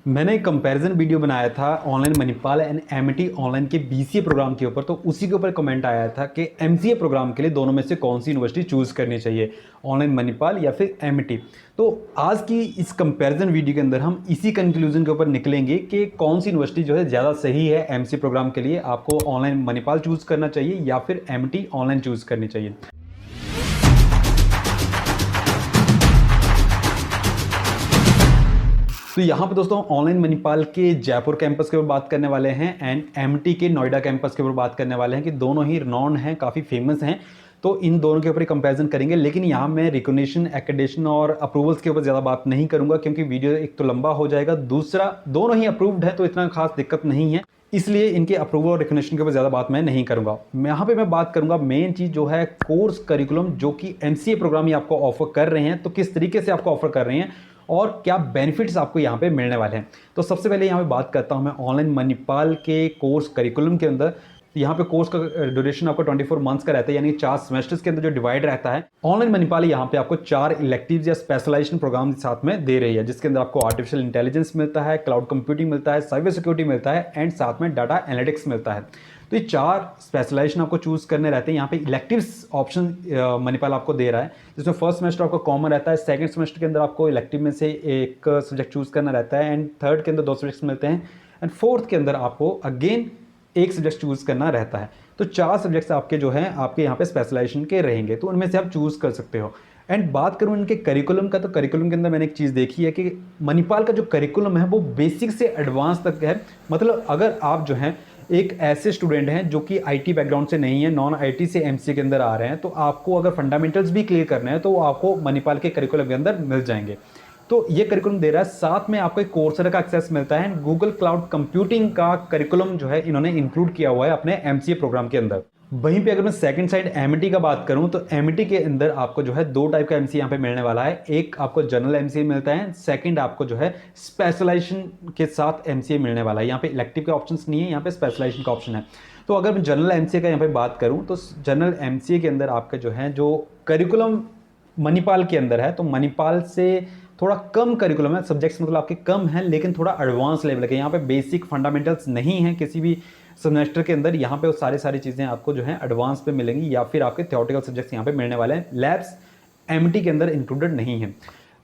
मैंने एक comparison video बनाया था online Manipal and Amity online के बीसीए प्रोग्राम के ऊपर। तो उसी के ऊपर कमेंट आया था कि एमसीए प्रोग्राम के लिए दोनों में से कौन सी यूनिवर्सिटी चूज़ करनी चाहिए, ऑनलाइन मणिपाल या फिर एमटी। तो आज की इस कंपैरिजन वीडियो के अंदर हम इसी कंक्लूजन के ऊपर निकलेंगे कि कौन सी यूनिवर्सिटी जो है ज़्यादा सही है एमसीए प्रोग्राम के लिए। आपको ऑनलाइन मणिपाल चूज़ करना चाहिए या फिर एमटी ऑनलाइन चूज़ करनी चाहिए। तो यहाँ पे दोस्तों ऑनलाइन मणिपाल के जयपुर कैंपस के ऊपर बात करने वाले हैं एंड एमटी के नोएडा कैंपस के ऊपर बात करने वाले हैं कि दोनों ही रिनॉन हैं, काफ़ी फेमस हैं। तो इन दोनों के ऊपर कंपैरिजन करेंगे, लेकिन यहाँ मैं रिकॉग्निशन, एक्रेडिटेशन और अप्रूवल्स के ऊपर ज़्यादा बात नहीं करूँगा क्योंकि वीडियो एक तो लंबा हो जाएगा, दूसरा दोनों ही अप्रूव्ड है तो इतना खास दिक्कत नहीं है, इसलिए इनके अप्रूवल और रिकॉग्निशन के ऊपर ज़्यादा बात मैं नहीं करूँगा। यहाँ पे मैं बात करूँगा मेन चीज़ जो है कोर्स करिकुलम जो कि एमसीए प्रोग्राम ही आपको ऑफर कर रहे हैं, तो किस तरीके से आपको ऑफर कर रहे हैं और क्या बेनिफिट्स आपको यहाँ पे मिलने वाले हैं। तो सबसे पहले यहाँ पे बात करता हूँ मैं ऑनलाइन मणिपाल के कोर्स करिकुलम के अंदर। यहाँ पे कोर्स का ड्यूरेशन आपको 24 मंथ्स का रहता है, यानी 4 सेमेस्टर्स के अंदर जो डिवाइड रहता है। ऑनलाइन मणिपाल यहाँ पे आपको 4 इलेक्टिव्स या स्पेशलाइजेशन प्रोग्राम साथ में दे रही है, जिसके अंदर आपको आर्टिफिशियल इंटेलिजेंस मिलता है, क्लाउड कंप्यूटिंग मिलता है, साइबर सिक्योरिटी मिलता है एंड साथ में डाटा एनालिटिक्स मिलता है। तो ये 4 स्पेशलाइजेशन आपको चूज करने रहते हैं। यहाँ पे इलेक्टिव्स ऑप्शन मणिपाल आपको दे रहा है, जिसमें फर्स्ट सेमेस्टर आपको कॉमन रहता है, सेकंड सेमेस्टर के अंदर आपको इलेक्टिव में से एक सब्जेक्ट चूज करना रहता है एंड थर्ड के अंदर 2 सब्जेक्ट्स मिलते हैं एंड फोर्थ के अंदर आपको अगेन एक सब्जेक्ट चूज करना रहता है। तो 4 सब्जेक्ट्स आपके जो हैं आपके यहाँ पे स्पेशलाइजेशन के रहेंगे, तो उनमें से आप चूज कर सकते हो। एंड बात करूँ इनके करिकुलम का, तो करिकुलम के अंदर मैंने एक चीज़ देखी है कि मणिपाल का जो करिकुलम है वो बेसिक से एडवांस तक है। मतलब अगर आप जो हैं एक ऐसे स्टूडेंट हैं जो कि आईटी बैकग्राउंड से नहीं है, नॉन आईटी से एमसीए के अंदर आ रहे हैं, तो आपको अगर फंडामेंटल्स भी क्लियर करने हैं तो वो आपको मणिपाल के करिकुलम के अंदर मिल जाएंगे। तो ये करिकुलम दे रहा है, साथ में आपको एक कोर्सेरा का एक्सेस मिलता है। गूगल क्लाउड कंप्यूटिंग का करिकुलम जो है इन्होंने इंक्लूड किया हुआ है अपने एमसीए प्रोग्राम के अंदर। वहीं पे अगर मैं सेकंड साइड एमईटी का बात करूं तो एमईटी के अंदर आपको जो है 2 टाइप का एमसीए यहाँ पे मिलने वाला है। एक आपको जनरल एमसीए मिलता है, सेकंड आपको जो है स्पेशलाइजेशन के साथ एमसीए मिलने वाला है। यहाँ पे इलेक्टिव के ऑप्शंस नहीं है, यहाँ पे स्पेशलाइजेशन का ऑप्शन है। तो अगर मैं जनरल एमसीए का यहाँ पे बात करूँ तो जनरल एमसीए के अंदर आपका जो है जो करिकुलम मणिपाल के अंदर है, तो मणिपाल से थोड़ा कम करिकुलम है, सब्जेक्ट्स मतलब आपके कम हैं लेकिन थोड़ा एडवांस लेवल के। यहाँ पे बेसिक फंडामेंटल्स नहीं है किसी भी सेमेस्टर के अंदर, यहाँ पे वो सारी चीज़ें आपको जो है एडवांस पे मिलेंगी या फिर आपके थ्योरेटिकल सब्जेक्ट्स यहाँ पे मिलने वाले हैं। लैब्स एमटी के अंदर इंक्लूडेड नहीं है।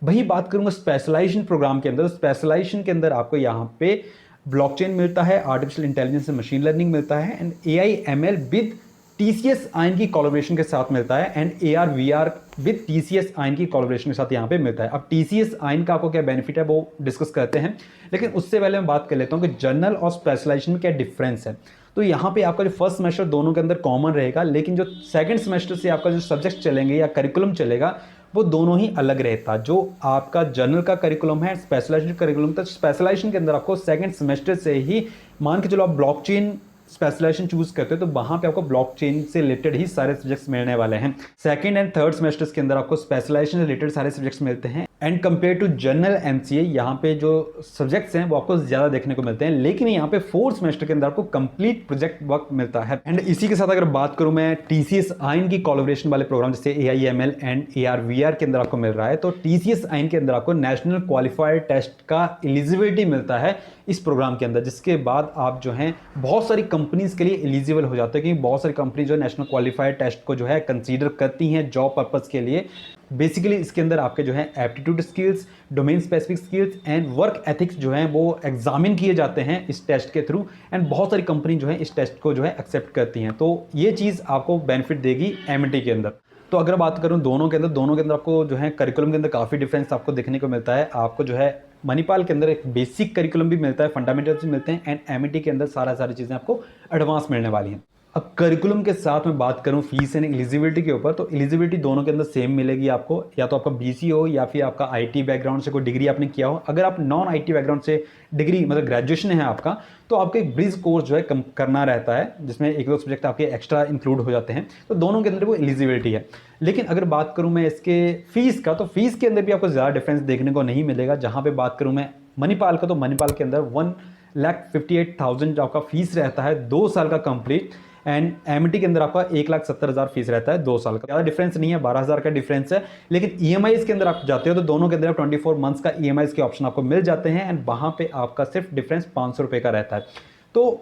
वही बात करूँगा स्पेशलाइजेशन प्रोग्राम के अंदर, स्पेशलाइजेशन के अंदर आपको यहाँ पे ब्लॉकचेन मिलता है, artificial intelligence and machine learning मिलता है and AI/ML with TCS ion की कोलैबोरेशन के साथ मिलता है and AR/VR with TCS ion की कोलैबोरेशन के साथ यहाँ पे मिलता है। अब TCS आयन का आपको क्या बेनिफिट है वो डिस्कस करते हैं, लेकिन उससे पहले मैं बात कर लेता हूँ कि जनरल और स्पेशलाइजेशन में क्या डिफरेंस है। तो यहाँ पे आपका जो फर्स्ट सेमेस्टर दोनों के अंदर कॉमन रहेगा, लेकिन जो सेकंड सेमेस्टर से आपका जो सब्जेक्ट चलेंगे या करिकुलम चलेगा वो दोनों ही अलग रहता। जो आपका जनरल का करिकुलम है, स्पेशलाइजेशन करिकुलम, तो स्पेशलाइजेशन के अंदर आपको सेकंड सेमेस्टर से ही मान के चलो आप ब्लॉकचेन स्पेशलाइजेशन चूज करते हो तो वहां पे आपको ब्लॉकचेन से रिलेटेड ही सारे सब्जेक्ट्स मिलने वाले हैं। सेकंड एंड थर्ड सेमेस्टर्स के अंदर आपको स्पेशलाइजेशन से रिलेटेड सारे सब्जेक्ट्स मिलते हैं and compare to general MCA यहाँ पे जो सब्जेक्ट्स हैं वो आपको ज्यादा देखने को मिलते हैं, लेकिन यहाँ पे फोर्थ सेमेस्टर के अंदर आपको कंप्लीट प्रोजेक्ट वर्क मिलता है। एंड इसी के साथ अगर बात करूं मैं TCS आयन की कोलैबोरेशन वाले प्रोग्राम जैसे AI/ML एंड AR/VR के अंदर आपको मिल रहा है, तो TCS आयन के अंदर आपको नेशनल क्वालिफायर टेस्ट का एलिजिबिलिटी मिलता है इस प्रोग्राम के अंदर, जिसके बाद आप जो है बहुत सारी कंपनीज के लिए एलिजिबल हो जाते हैं, क्योंकि बहुत सारी कंपनी जो है नेशनल क्वालिफायर टेस्ट को जो है कंसीडर करती हैं जॉब पर्पस के लिए। बेसिकली इसके अंदर आपके जो है aptitude skills, domain specific skills and work ethics जो हैं वो एग्जामिन किए जाते हैं इस टेस्ट के थ्रू एंड बहुत सारी कंपनी जो है इस टेस्ट को जो है एक्सेप्ट करती हैं। तो ये चीज़ आपको बेनिफिट देगी एमटी के अंदर। तो अगर बात करूं दोनों के अंदर आपको जो है करिकुलम के अंदर काफ़ी डिफरेंस आपको देखने को मिलता है। आपको जो है मणिपाल के अंदर एक बेसिक करिकुलम भी मिलता है, फंडामेंटल्स भी मिलते हैं एंड एमईटी के अंदर सारी चीज़ें आपको एडवांस मिलने वाली हैं। अब करिकुलम के साथ में बात करूं फीस एंड एलिजिबिलिटी के ऊपर, तो एलिजिबिलिटी दोनों के अंदर सेम मिलेगी आपको, या तो आपका बीसी हो या फिर आपका आईटी बैकग्राउंड से कोई डिग्री आपने किया हो। अगर आप नॉन आईटी बैकग्राउंड से डिग्री मतलब ग्रेजुएशन है आपका, तो आपको एक ब्रिज कोर्स जो है करना रहता है, जिसमें 1-2 सब्जेक्ट आपके एक्स्ट्रा इंक्लूड हो जाते हैं। तो दोनों के अंदर वो एलिजिबिलिटी है। लेकिन अगर बात करूं मैं इसके फीस का, तो फीस के अंदर भी आपको ज़्यादा डिफरेंस देखने को नहीं मिलेगा। जहाँ पे बात करूं मैं मणिपाल का, तो मणिपाल के अंदर 1,58,000 आपका फीस रहता है 2 साल का कंप्लीट एंड एमटी के अंदर आपका 1,70,000 फीस रहता है 2 साल का। ज़्यादा डिफरेंस नहीं है, 12,000 का डिफरेंस है। लेकिन ईएमआईज के अंदर आप जाते हो तो दोनों के अंदर 24 मंथ्स का ईएमआईज के ऑप्शन आपको मिल जाते हैं एंड वहाँ पे आपका सिर्फ डिफरेंस 500 रुपये का रहता है। तो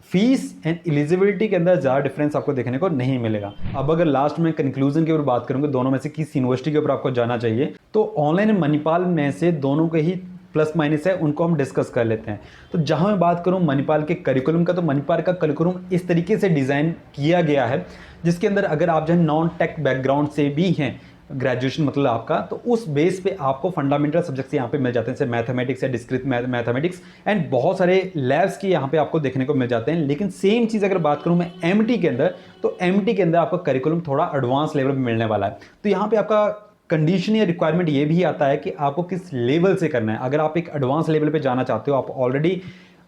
फीस एंड एलिजिबिलिटी के अंदर ज़्यादा डिफरेंस आपको देखने को नहीं मिलेगा। अब अगर लास्ट में कंक्लूजन के ऊपर बात करूंगा, दोनों में से किस यूनिवर्सिटी के ऊपर आपको जाना चाहिए, तो ऑनलाइन मणिपाल में से दोनों के ही प्लस माइनस है, उनको हम डिस्कस कर लेते हैं। तो जहां मैं बात करूं मणिपाल के करिकुलम का, तो मणिपाल का करिकुलम इस तरीके से डिज़ाइन किया गया है जिसके अंदर अगर आप जो है नॉन टेक बैकग्राउंड से भी हैं, ग्रेजुएशन मतलब आपका, तो उस बेस पे आपको फंडामेंटल सब्जेक्ट्स यहाँ पे मिल जाते हैं, जैसे मैथमेटिक्स या डिस्क्रीट मैथमेटिक्स एंड बहुत सारे लैब्स की यहाँ पे आपको देखने को मिल जाते हैं। लेकिन सेम चीज़ अगर बात करूँ मैं एमटी के अंदर, तो एमटी के अंदर आपका करिकुलम थोड़ा एडवांस लेवल पे मिलने वाला है। तो यहाँ पे आपका कंडीशन या रिक्वायरमेंट ये भी आता है कि आपको किस लेवल से करना है। अगर आप एक एडवांस लेवल पे जाना चाहते हो, आप ऑलरेडी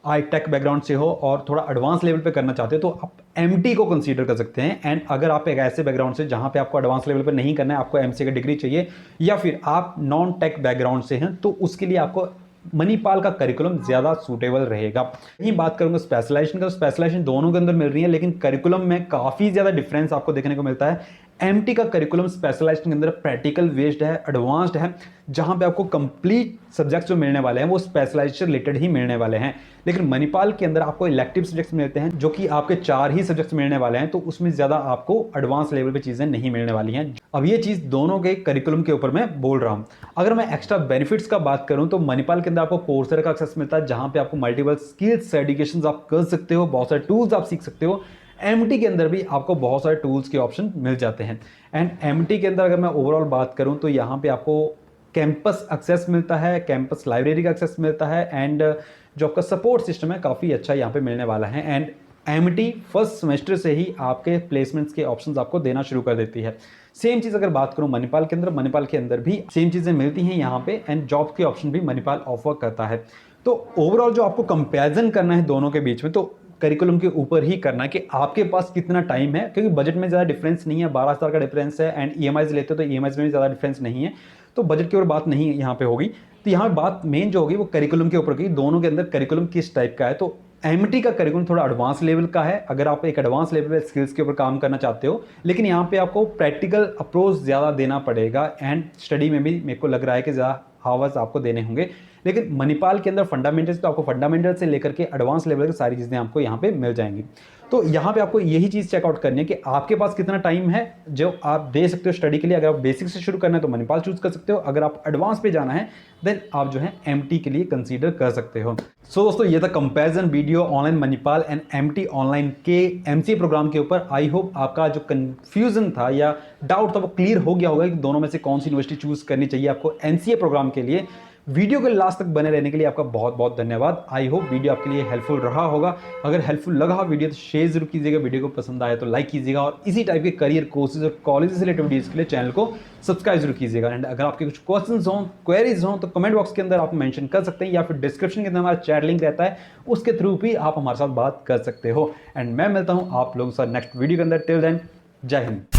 आई टेक बैकग्राउंड से हो और थोड़ा एडवांस लेवल पे करना चाहते हो, तो आप एमटी को कंसीडर कर सकते हैं। एंड अगर आप एक ऐसे बैकग्राउंड से जहां पे आपको एडवांस लेवल पे नहीं करना है, आपको एमसीए का डिग्री चाहिए, या फिर आप नॉन टेक बैकग्राउंड से हैं, तो उसके लिए आपको मणिपाल का करिकुलम ज़्यादा सूटेबल रहेगा। यही बात करूंगा स्पेशलाइजेशन का, स्पेशलाइजेशन दोनों के अंदर मिल रही है, लेकिन करिकुलम में काफ़ी ज़्यादा डिफरेंस आपको देखने को मिलता है। एमटी का करिकुलम स्पेशलाइजेशन के अंदर प्रैक्टिकल बेस्ड है, एडवांस्ड है, जहां पे आपको कंप्लीट सब्जेक्ट्स जो मिलने वाले हैं वो स्पेशलाइजेशन रिलेटेड ही मिलने वाले हैं। लेकिन मणिपाल के अंदर आपको इलेक्टिव सब्जेक्ट्स मिलते हैं, जो कि आपके 4 ही सब्जेक्ट्स मिलने वाले हैं, तो उसमें ज़्यादा आपको एडवांस लेवल पे चीज़ें नहीं मिलने वाली हैं। अब ये चीज़ दोनों के करिकुलम के ऊपर मैं बोल रहा हूँ। अगर मैं एक्स्ट्रा बेनिफिट्स का बात करूँ तो मणिपाल के अंदर आपको कोर्सेरा का एक्सेस मिलता है, जहाँ पे आपको मल्टीपल स्किल्स सर्टिफिकेशंस आप कर सकते हो, बहुत सारे टूल्स आप सीख सकते हो। एमटी के अंदर भी आपको बहुत सारे टूल्स के ऑप्शन मिल जाते हैं। एंड एमटी के अंदर अगर मैं ओवरऑल बात करूं तो यहाँ पे आपको कैंपस एक्सेस मिलता है, कैंपस लाइब्रेरी का एक्सेस मिलता है एंड जो आपका सपोर्ट सिस्टम है काफ़ी अच्छा यहाँ पे मिलने वाला है। एंड एमटी फर्स्ट सेमेस्टर से ही आपके प्लेसमेंट्स के ऑप्शंस आपको देना शुरू कर देती है। सेम चीज़ अगर बात करूं मणिपाल के अंदर, मणिपाल के अंदर भी सेम चीज़ें मिलती हैं यहाँ पे एंड जॉब के ऑप्शन भी मणिपाल ऑफर करता है। तो ओवरऑल जो आपको कंपेरिजन करना है दोनों के बीच में, तो करिकुलम के ऊपर ही करना है कि आपके पास कितना टाइम है, क्योंकि बजट में ज़्यादा डिफरेंस नहीं है, 12,000 का डिफरेंस है एंड ईएमआईज लेते हो तो ईएमआईज में भी ज़्यादा डिफरेंस नहीं है, तो बजट की ओर बात नहीं यहाँ पे होगी। तो यहाँ बात मेन जो होगी वो करिकुलम के ऊपर की, दोनों के अंदर करिकुलम किस टाइप का है। तो एमटी का करिकुलम थोड़ा एडवांस लेवल का है, अगर आप एक एडवांस लेवल पे स्किल्स के ऊपर काम करना चाहते हो, लेकिन यहाँ पे आपको प्रैक्टिकल अप्रोच ज़्यादा देना पड़ेगा एंड स्टडी में भी मेरे को लग रहा है कि ज़्यादा हावर्स आपको देने होंगे। लेकिन मणिपाल के अंदर फंडामेंटल्स, तो आपको फंडामेंटल से लेकर के एडवांस लेवल की सारी चीज़ें आपको यहाँ पे मिल जाएंगी। तो यहाँ पे आपको यही चीज़ चेकआउट करनी है कि आपके पास कितना टाइम है जो आप दे सकते हो स्टडी के लिए। अगर आप बेसिक से शुरू करना है तो मणिपाल चूज कर सकते हो, अगर आप एडवांस पे जाना है देन आप जो है एमटी के लिए कंसीडर कर सकते हो। सो दोस्तों ये था comparison video online Manipal and Amity online के एमसीए प्रोग्राम के ऊपर। आई होप आपका जो कंफ्यूजन था या डाउट था वो क्लियर हो गया होगा कि दोनों में से कौन सी यूनिवर्सिटी चूज करनी चाहिए आपको एमसीए प्रोग्राम के लिए। वीडियो के लास्ट तक बने रहने के लिए आपका बहुत बहुत धन्यवाद। आई होप वीडियो आपके लिए हेल्पफुल रहा होगा। अगर हेल्पफुल लगा वीडियो तो शेयर जरूर कीजिएगा, वीडियो को पसंद आया तो लाइक कीजिएगा और इसी टाइप के करियर कोर्सेज और कॉलेज से रिलेटेड वीडियोज के लिए चैनल को सब्सक्राइब जरूर कीजिएगा। एंड अगर आपके कुछ क्वेश्चंस हों, क्वेरीज हों तो कमेंट बॉक्स के अंदर आप मेंशन कर सकते हैं या फिर डिस्क्रिप्शन के अंदर हमारा चैट लिंक रहता है, उसके थ्रू भी आप हमारे साथ बात कर सकते हो। एंड मैं मिलता हूँ आप लोगों के साथ नेक्स्ट वीडियो के अंदर। टिल देन जय हिंद।